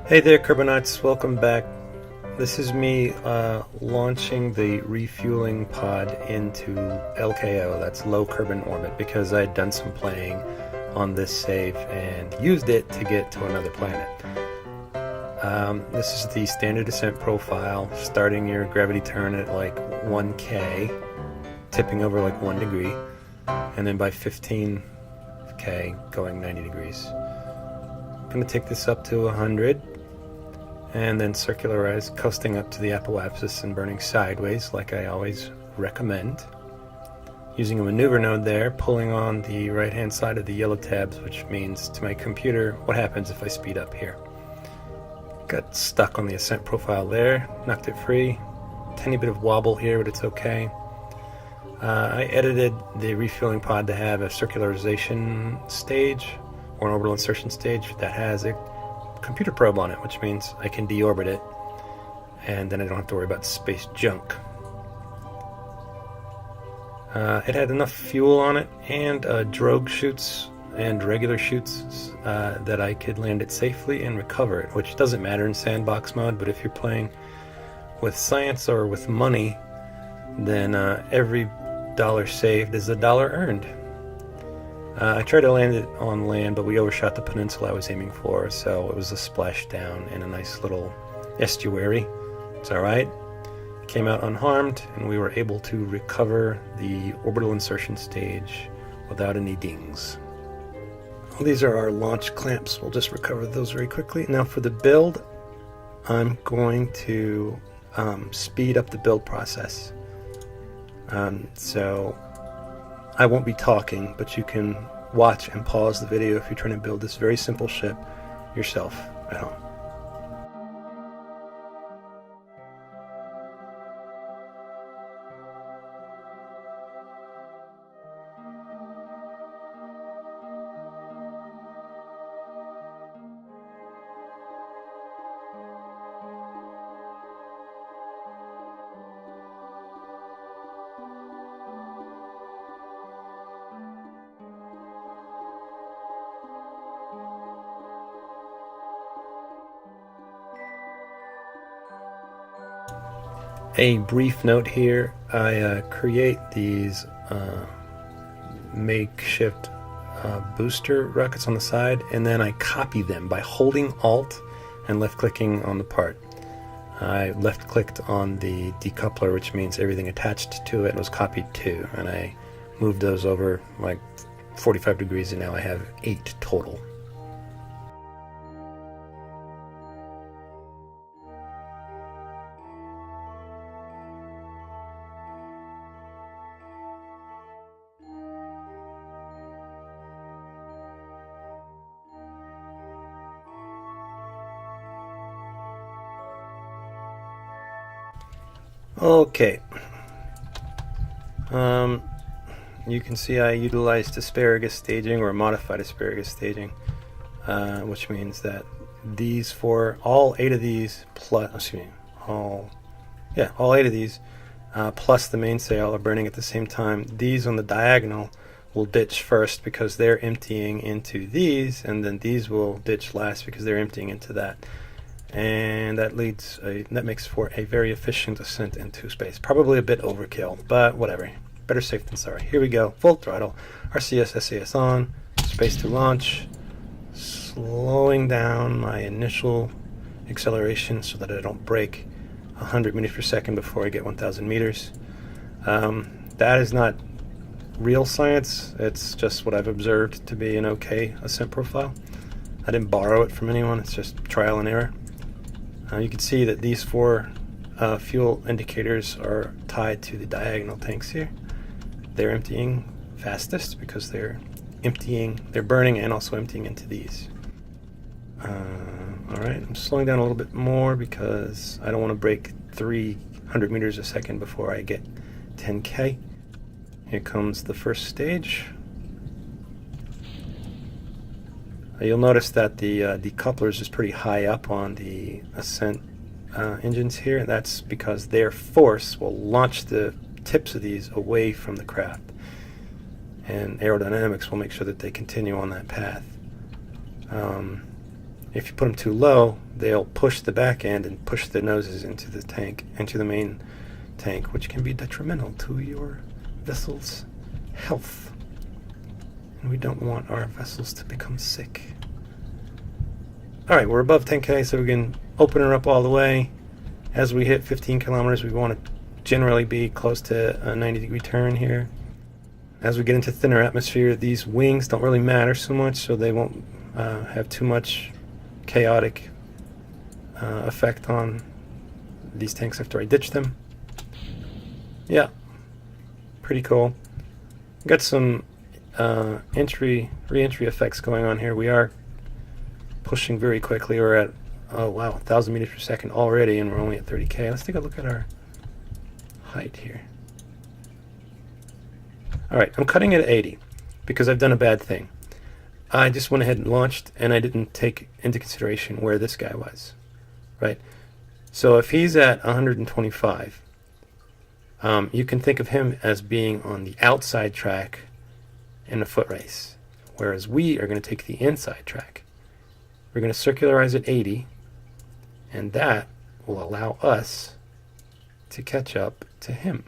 Hey there, Carbonauts. Welcome back. This is me launching the refueling pod into LKO, that's low carbon orbit, because I had done some playing on this save and used it to get to another planet. This is the standard descent profile, starting your gravity turn at like 1K, tipping over like 1 degree, and then by 15K going 90 degrees. I'm going to take this up to 100. And then circularize, coasting up to the apoapsis and burning sideways like I always recommend. Using a maneuver node there, pulling on the right hand side of the yellow tabs, which means to my computer what happens if I speed up here. Got stuck on the ascent profile there, knocked it free. Tiny bit of wobble here, but it's okay. I edited the refueling pod to have a circularization stage or an orbital insertion stage that has a computer probe on it, which means I can deorbit it and then I don't have to worry about space junk. It had enough fuel on it and drogue chutes and regular chutes that I could land it safely and recover it, which doesn't matter in sandbox mode, but if you're playing with science or with money, then every dollar saved is a dollar earned. I tried to land it on land, but we overshot the peninsula I was aiming for, so it was a splashdown in a nice little estuary. It's alright. Came out unharmed, and we were able to recover the orbital insertion stage without any dings. Well, these are our launch clamps. We'll just recover those very quickly. Now for the build, I'm going to speed up the build process. So I won't be talking, but you can watch and pause the video if you're trying to build this very simple ship yourself at home. A brief note here, I create these makeshift booster rockets on the side, and then I copy them by holding Alt and left clicking on the part. I left clicked on the decoupler, which means everything attached to it was copied to, and I moved those over like 45 degrees, and now I have 8 total. Okay. You can see I utilized asparagus staging or modified asparagus staging, which means that these all 8 of these all 8 of these plus the mainsail are burning at the same time. These on the diagonal will ditch first because they're emptying into these, and then these will ditch last because they're emptying into that. And that makes for a very efficient ascent into space. Probably a bit overkill, but whatever. Better safe than sorry. Here we go. Full throttle. RCS, SAS on. Space to launch. Slowing down my initial acceleration so that I don't break 100 meters per second before I get 1,000 meters. That is not real science. It's just what I've observed to be an okay ascent profile. I didn't borrow it from anyone. It's just trial and error. You can see that these 4 fuel indicators are tied to the diagonal tanks here. They're emptying fastest because they're burning and also emptying into these. Alright, I'm slowing down a little bit more because I don't want to break 300 meters a second before I get 10K. Here comes the first stage. You'll notice that the decouplers is pretty high up on the ascent engines here, and that's because their force will launch the tips of these away from the craft, and aerodynamics will make sure that they continue on that path. If you put them too low, they'll push the back end and push the noses into the tank, into the main tank, which can be detrimental to your vessel's health. And we don't want our vessels to become sick. Alright, we're above 10K, so we can open her up all the way. As we hit 15 kilometers, we want to generally be close to a 90-degree turn here. As we get into thinner atmosphere, these wings don't really matter so much, so they won't have too much chaotic effect on these tanks after I ditch them. Yeah, pretty cool. Got some re-entry effects going on here. We are pushing very quickly. We're at, oh wow, 1,000 meters per second already, and we're only at 30K. Let's take a look at our height here. Alright, I'm cutting it at 80 because I've done a bad thing. I just went ahead and launched, and I didn't take into consideration where this guy was, right? So if he's at 125, you can think of him as being on the outside track in a foot race, whereas we are going to take the inside track. We're going to circularize at 80, and that will allow us to catch up to him.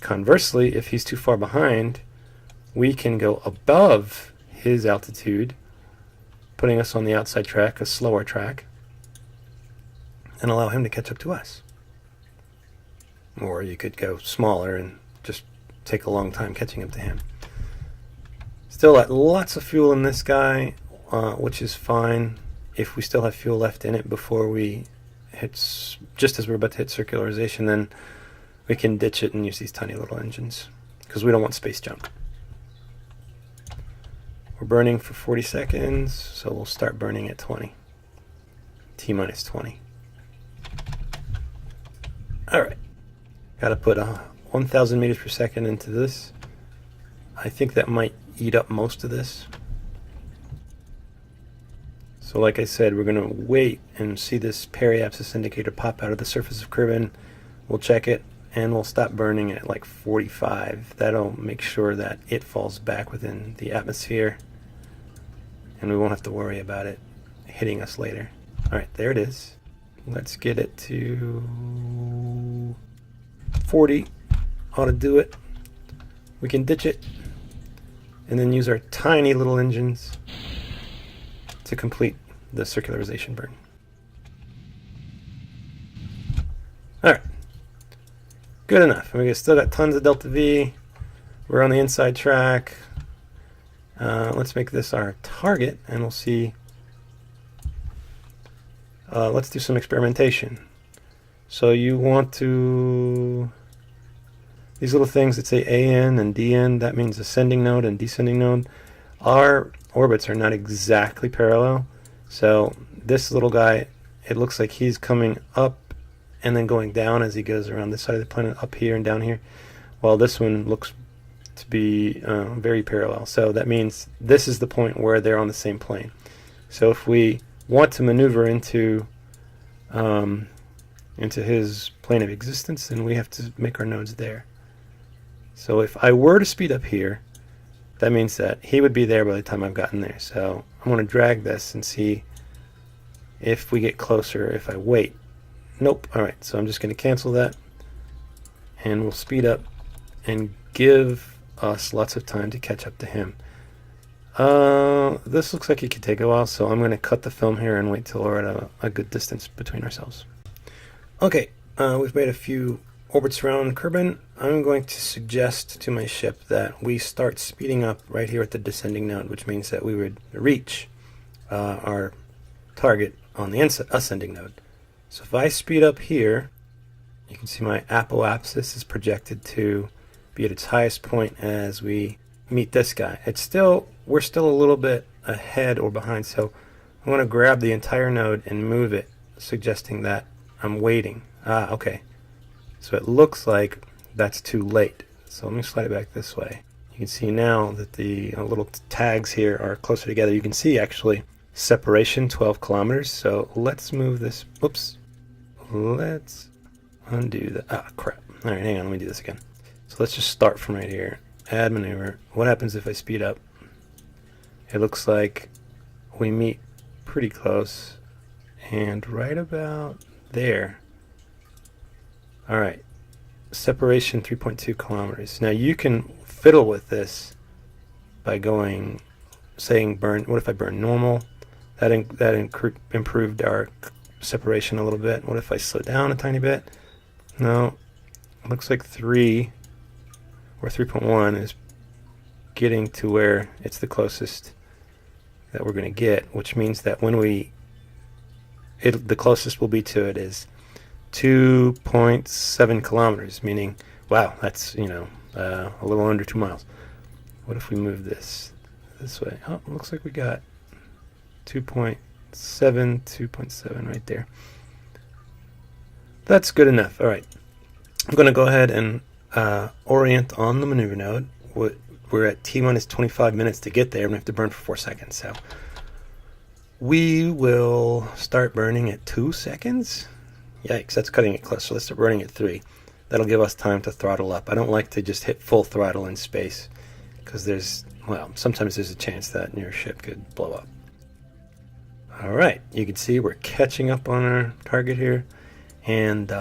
Conversely, if he's too far behind, we can go above his altitude, putting us on the outside track, a slower track, and allow him to catch up to us. Or you could go smaller and just take a long time catching up to him. Still lots of fuel in this guy, which is fine if we still have fuel left in it before we hit, just as we're about to hit circularization, then we can ditch it and use these tiny little engines because we don't want space junk. We're burning for 40 seconds, so we'll start burning at 20. T-minus 20. Alright. Got to put 1,000 meters per second into this. I think that might eat up most of this. So like I said, we're going to wait and see this periapsis indicator pop out of the surface of Kerbin. We'll check it, and we'll stop burning at like 45. That'll make sure that it falls back within the atmosphere, and we won't have to worry about it hitting us later. Alright, there it is. Let's get it to 40. Ought to do it. We can ditch it, and then use our tiny little engines to complete the circularization burn. Alright. Good enough. We still got tons of delta V. We're on the inside track. Let's make this our target, and we'll see. Let's do some experimentation. So you want to, these little things that say AN and DN, that means ascending node and descending node. Our orbits are not exactly parallel. So this little guy, it looks like he's coming up and then going down as he goes around this side of the planet, up here and down here, while this one looks to be very parallel. So that means this is the point where they're on the same plane. So if we want to maneuver into his plane of existence, then we have to make our nodes there. So if I were to speed up here, that means that he would be there by the time I've gotten there. So I'm going to drag this and see if we get closer if I wait. Nope. Alright, so I'm just going to cancel that, and we'll speed up and give us lots of time to catch up to him. This looks like it could take a while, so I'm going to cut the film here and wait till we're at a good distance between ourselves. Okay, we've made a few orbits around Kerbin. I'm going to suggest to my ship that we start speeding up right here at the descending node, which means that we would reach our target on the ascending node. So if I speed up here, you can see my apoapsis is projected to be at its highest point as we meet this guy. We're still a little bit ahead or behind, so I want to grab the entire node and move it, suggesting that I'm waiting. Okay. So it looks like that's too late. So let me slide it back this way. You can see now that the little tags here are closer together. You can see actually separation 12 kilometers. So let's move this. Oops. Let's undo that. Ah, crap. All right, hang on. Let me do this again. So let's just start from right here. Add maneuver. What happens if I speed up? It looks like we meet pretty close, and right about there. All right, separation 3.2 kilometers. Now you can fiddle with this by going, saying burn. What if I burn normal? That improved our separation a little bit. What if I slow down a tiny bit? No, it looks like 3 or 3.1 is getting to where it's the closest that we're going to get, which means that when the closest we'll be to it is 2.7 kilometers, meaning, wow, that's, a little under 2 miles. What if we move this way? Oh, looks like we got 2.7 right there. That's good enough. All right, I'm going to go ahead and orient on the maneuver node. We're at T-minus 25 minutes to get there, and we have to burn for 4 seconds. So we will start burning at 2 seconds. Yikes, that's cutting it close. So let's start burning at 3. That'll give us time to throttle up. I don't like to just hit full throttle in space because sometimes there's a chance that your ship could blow up. All right, you can see we're catching up on our target here, and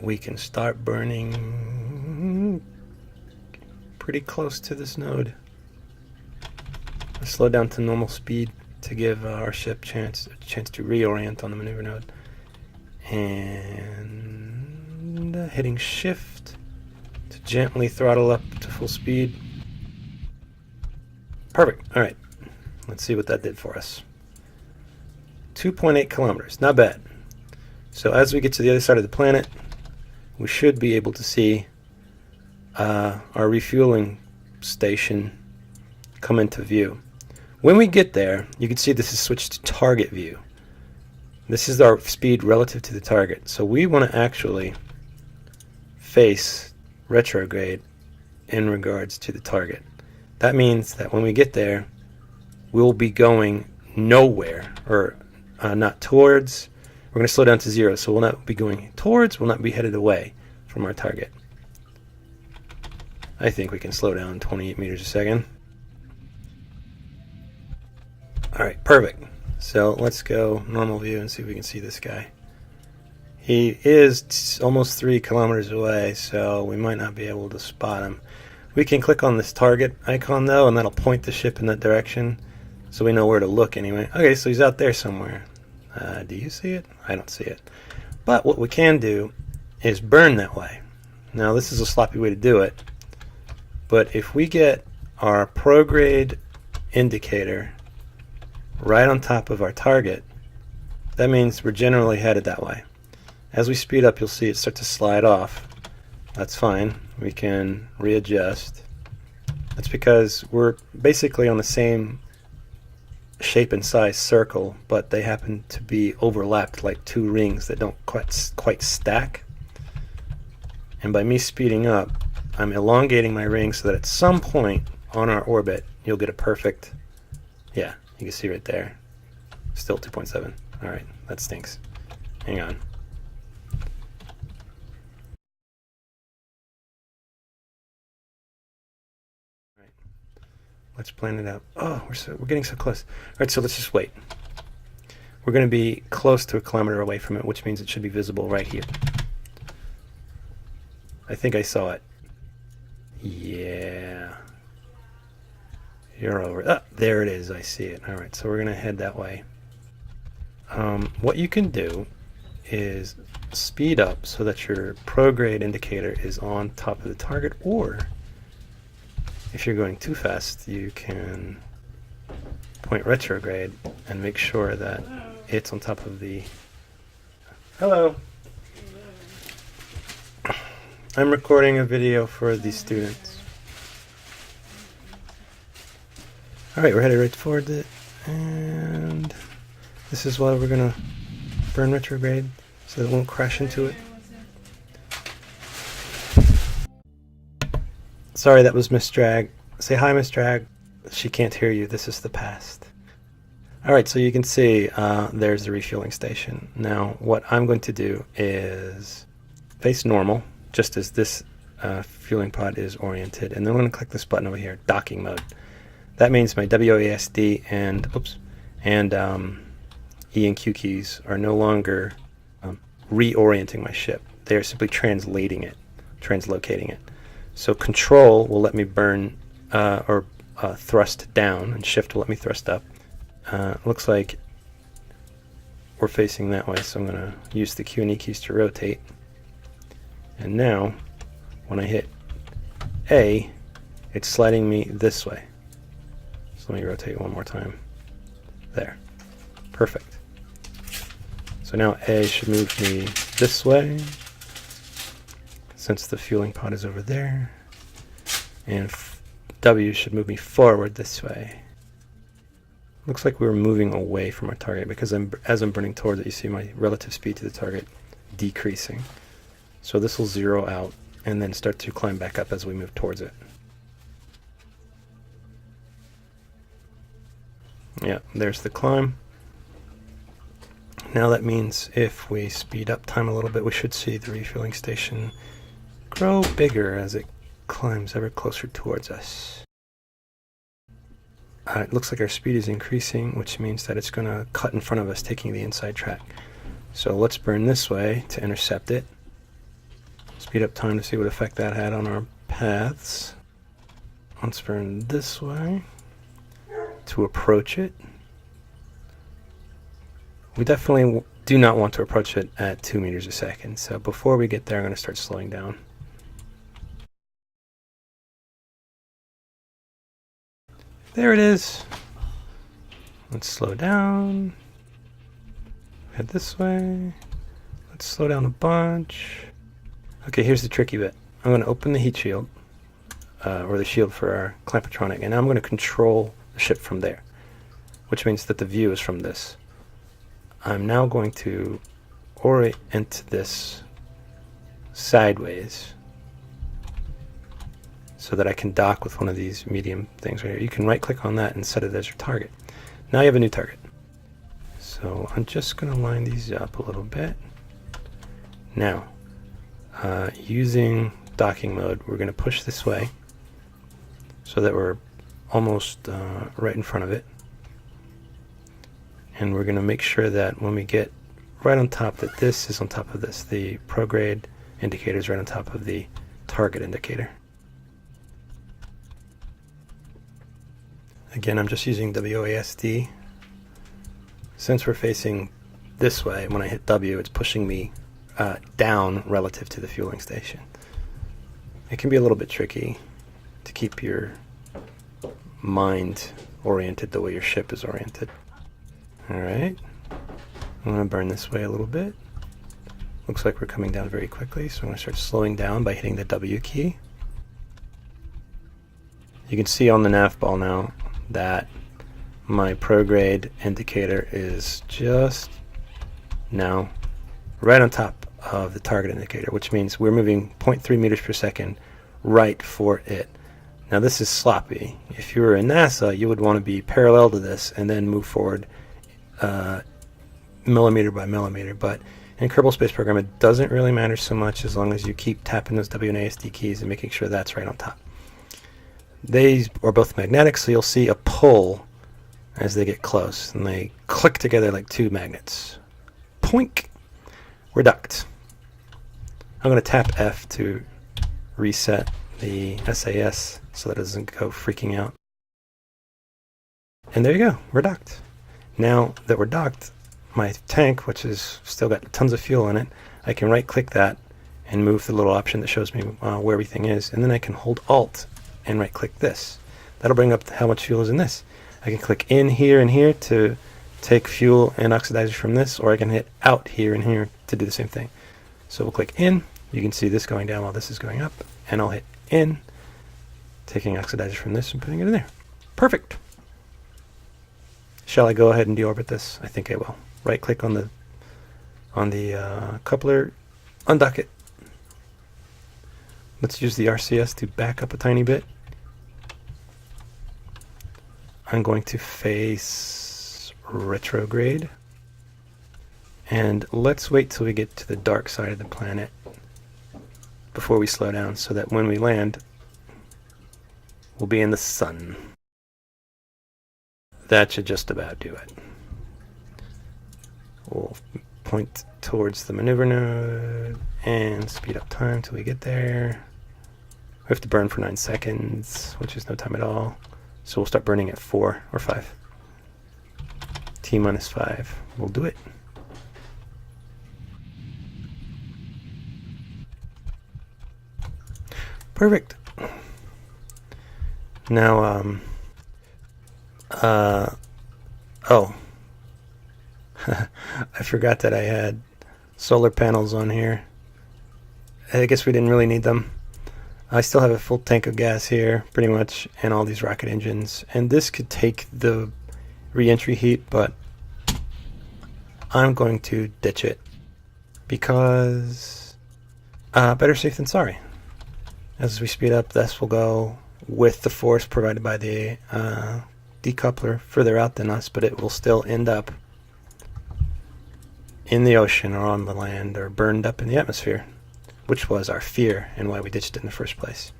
we can start burning pretty close to this node. Let's slow down to normal speed to give our ship a chance to reorient on the maneuver node. And hitting shift to gently throttle up to full speed. Perfect. All right, let's see what that did for us. 2.8 kilometers, not bad. So as we get to the other side of the planet, we should be able to see our refueling station come into view. When we get there, you can see this is switched to target view. This is our speed relative to the target. So we want to actually face retrograde in regards to the target. That means that when we get there, we'll be going nowhere, or not towards. We're going to slow down to 0, so we'll not be going towards, we'll not be headed away from our target. I think we can slow down 28 meters a second. All right, perfect. So let's go normal view and see if we can see this guy. He is almost 3 kilometers away, so we might not be able to spot him. We can click on this target icon though, and that'll point the ship in that direction, so we know where to look anyway. Okay, so he's out there somewhere. Do you see it? I don't see it. But what we can do is burn that way. Now this is a sloppy way to do it, but if we get our prograde indicator right on top of our target, that means we're generally headed that way. As we speed up, you'll see it start to slide off. That's fine. We can readjust. That's because we're basically on the same shape and size circle, but they happen to be overlapped like 2 rings that don't quite stack. And by me speeding up, I'm elongating my ring so that at some point on our orbit, you'll get a perfect, yeah, you can see right there. Still 2.7. All right, that stinks. Hang on. All right, let's plan it out. Oh, we're getting so close. All right, so let's just wait. We're going to be close to 1 kilometer away from it, which means it should be visible right here. I think I saw it. Yeah. You're over. Ah, there it is. I see it. All right, so we're going to head that way. What you can do is speed up so that your prograde indicator is on top of the target, or if you're going too fast, you can point retrograde and make sure that it's on top of the... Hello. I'm recording a video for the students. Alright, we're headed right toward it, and this is why we're going to burn retrograde so that it won't crash into it. Sorry, that was Miss Drag. Say hi, Miss Drag. She can't hear you. This is the past. Alright, so you can see there's the refueling station. Now, what I'm going to do is face normal, just as this fueling pod is oriented, and then I'm going to click this button over here, docking mode. That means my WASD and E and Q keys are no longer reorienting my ship. They are simply translocating it. So Control will let me burn or thrust down, and Shift will let me thrust up. Looks like we're facing that way, so I'm going to use the Q and E keys to rotate. And now, when I hit A, it's sliding me this way. So let me rotate one more time. There. Perfect. So now A should move me this way, since the fueling pod is over there. And W should move me forward this way. Looks like we were moving away from our target, because as I'm burning towards it, you see my relative speed to the target decreasing. So this will zero out and then start to climb back up as we move towards it. Yeah, there's the climb. Now that means if we speed up time a little bit, we should see the refueling station grow bigger as it climbs ever closer towards us. It looks like our speed is increasing, which means that it's going to cut in front of us, taking the inside track. So let's burn this way to intercept it. Speed up time to see what effect that had on our paths. Let's burn this way to approach it. We definitely do not want to approach it at 2 meters a second. So before we get there, I'm going to start slowing down. There it is. Let's slow down. Head this way. Let's slow down a bunch. Okay, here's the tricky bit. I'm going to open the heat shield, or the shield for our clampatronic, and I'm going to control the ship from there, which means that the view is from this. I'm now going to orient this sideways so that I can dock with one of these medium things right here. You can right click on that and set it as your target. Now you have a new target. So I'm just going to line these up a little bit. Now, using docking mode, we're going to push this way so that we're almost right in front of it. And we're going to make sure that when we get right on top, that this is on top of this. The prograde indicator is right on top of the target indicator. Again, I'm just using WASD. Since we're facing this way, when I hit W, it's pushing me down relative to the fueling station. It can be a little bit tricky to keep your mind oriented the way your ship is oriented. Alright, I'm going to burn this way a little bit. Looks like we're coming down very quickly, so I'm going to start slowing down by hitting the W key. You can see on the nav ball now that my prograde indicator is just now right on top of the target indicator, which means we're moving 0.3 meters per second right for it. Now this is sloppy. If you were in NASA, you would want to be parallel to this and then move forward millimeter by millimeter, but in Kerbal Space Program it doesn't really matter so much as long as you keep tapping those WASD keys and making sure that's right on top. They are both magnetic, so you'll see a pull as they get close, and they click together like two magnets. Poink! We're docked. I'm going to tap F to reset the SAS so that it doesn't go freaking out. And there you go, we're docked. Now that we're docked, my tank, which has still got tons of fuel in it, I can right click that and move the little option that shows me where everything is, and then I can hold Alt and right click this. That'll bring up how much fuel is in this. I can click in here and here to take fuel and oxidizers from this, or I can hit out here and here to do the same thing. So we'll click in. You can see this going down while this is going up, and I'll hit in, taking oxidizers from this and putting it in there. Perfect. Shall I go ahead and deorbit this? I think I will. Right click on the coupler, undock it. Let's use the RCS to back up a tiny bit. I'm going to face retrograde. And let's wait till we get to the dark side of the planet before we slow down, so that when we land, we'll be in the sun. that should just about do it. We'll point towards the maneuver node and speed up time till we get there. We have to burn for 9 seconds, which is no time at all. So we'll start burning at 4 or 5. T minus 5. We'll do it. Perfect. Now, oh. I forgot that I had solar panels on here. I guess we didn't really need them. I still have a full tank of gas here, pretty much, and all these rocket engines. And this could take the re-entry heat, but I'm going to ditch it because better safe than sorry. As we speed up, this will go with the force provided by the decoupler further out than us, but it will still end up in the ocean or on the land or burned up in the atmosphere, which was our fear and why we ditched it in the first place.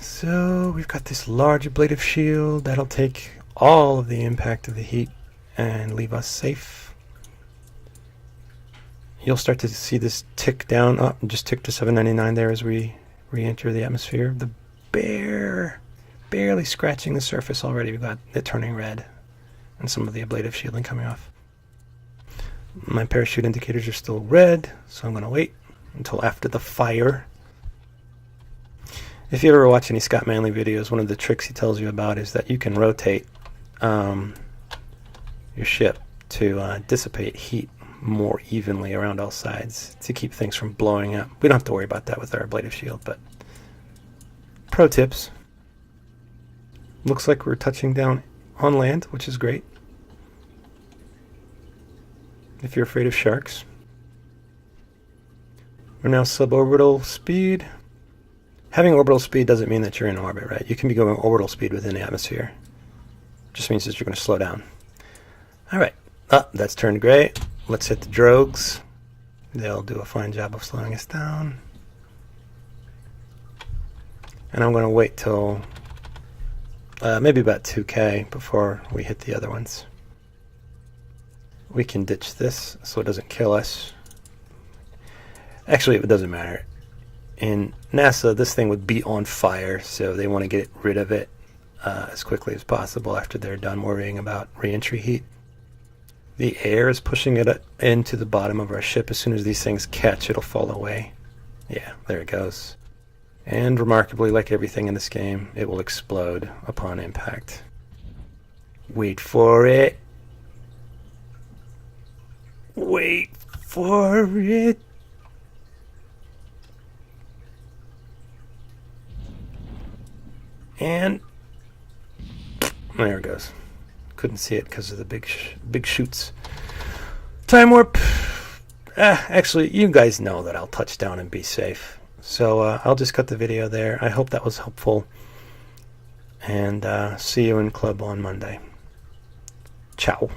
So we've got this large ablative shield that'll take all of the impact of the heat and leave us safe. You'll start to see this tick down up and just tick to 799 there as we re-enter the atmosphere. The barely scratching the surface already. We've got it turning red and some of the ablative shielding coming off. My parachute indicators are still red, so I'm going to wait until after the fire. If you ever watch any Scott Manley videos, one of the tricks he tells you about is that you can rotate your ship to dissipate heat more evenly around all sides to keep things from blowing up. We don't have to worry about that with our ablative shield, but pro tips. Looks like we're touching down on land, which is great if you're afraid of sharks. We're now suborbital speed. Having orbital speed doesn't mean that you're in orbit, right? You can be going orbital speed within the atmosphere. Just means that you're going to slow down. All right. That's turned gray. Let's hit the drogues. They'll do a fine job of slowing us down. And I'm going to wait till maybe about 2K before we hit the other ones. We can ditch this so it doesn't kill us. Actually, it doesn't matter. In NASA, this thing would be on fire, so they want to get rid of it as quickly as possible after they're done worrying about re-entry heat. The air is pushing it into the bottom of our ship. As soon as these things catch, it'll fall away. Yeah, there it goes. And remarkably, like everything in this game, it will explode upon impact. Wait for it. Wait for it. And there it goes. Couldn't see it because of the big shoots. Time warp. Actually, you guys know that I'll touch down and be safe. So I'll just cut the video there. I hope that was helpful. And see you in club on Monday. Ciao.